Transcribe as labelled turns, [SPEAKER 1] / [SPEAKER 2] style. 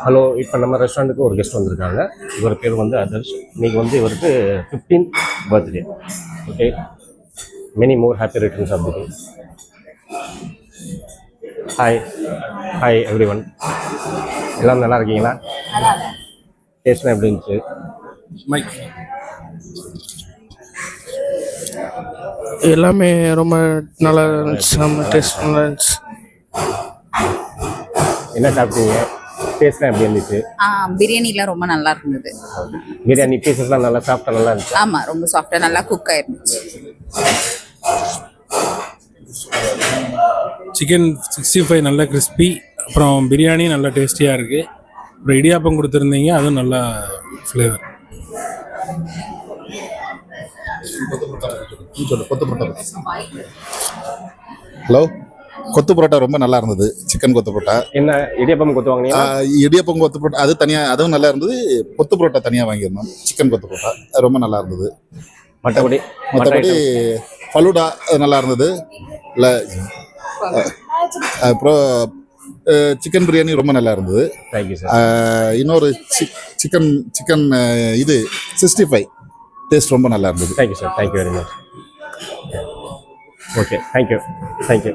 [SPEAKER 1] Hello, இப்போ நம்ம ரெஸ்டாரண்ட்டுக்கு ஒரு கெஸ்ட் வந்திருக்காங்க. இவர் பேர் வந்து ஆதர்ஷ். இன்னைக்கு வந்து இவருக்கு 15th birthday. Okay, many more happy returns of the day. Hi hi everyone, எல்லாம் நல்லா இருக்கீங்களா? டேஸ்ட்லாம் எப்படி இருந்துச்சு?
[SPEAKER 2] எல்லாமே ரொம்ப நல்லா இருந்துச்சு. நம்ம டேஸ்ட் நல்லா இருந்துச்சு.
[SPEAKER 1] என்ன சாப்பிட்டீங்க? டேஸ்ட்லாம் எப்படி இருந்துச்சு?
[SPEAKER 3] பிரியாணிலாம் ரொம்ப நல்லா இருந்தது.
[SPEAKER 1] பிரியாணி பீசஸ்லாம் நல்லா சாப்பிட்டா நல்லா இருந்துச்சு.
[SPEAKER 3] ஆமாம், ரொம்ப சாஃப்டாக நல்லா குக் ஆயிருந்துச்சு.
[SPEAKER 4] சிக்கன் 65 நல்லா கிறிஸ்பி, அப்புறம் பிரியாணி நல்லா டேஸ்டியாக இருக்குது. அப்புறம் இடியாப்பம் கொடுத்துருந்தீங்க, அதுவும் நல்லா ஃப்ளேவர்.
[SPEAKER 5] ஹலோ, கொத்து பரோட்டா ரொம்ப நல்லா இருந்தது. சிக்கன் கொத்து பரோட்டா.
[SPEAKER 1] என்ன இடியாப்பம் கொத்து வாங்கினீங்க?
[SPEAKER 5] இடியப்பம் கொத்து பரோட்டா அது தனியாக, அதுவும் நல்லா இருந்தது. கொத்து பரோட்டா தனியாக வாங்கியிருந்தோம். சிக்கன் கொத்து பரோட்டா அது ரொம்ப நல்லா இருந்தது.
[SPEAKER 1] மற்றபடி
[SPEAKER 5] ஃபலூடா அது நல்லா இருந்தது. இல்லை, அப்புறம் சிக்கன் பிரியாணி ரொம்ப நல்லா இருந்தது.
[SPEAKER 1] Thank you sir.
[SPEAKER 5] இன்னொரு சிக்கன் இது 65 டேஸ்ட் ரொம்ப நல்லா இருந்தது.
[SPEAKER 1] Thank you sir, thank you very much. Okay, thank you.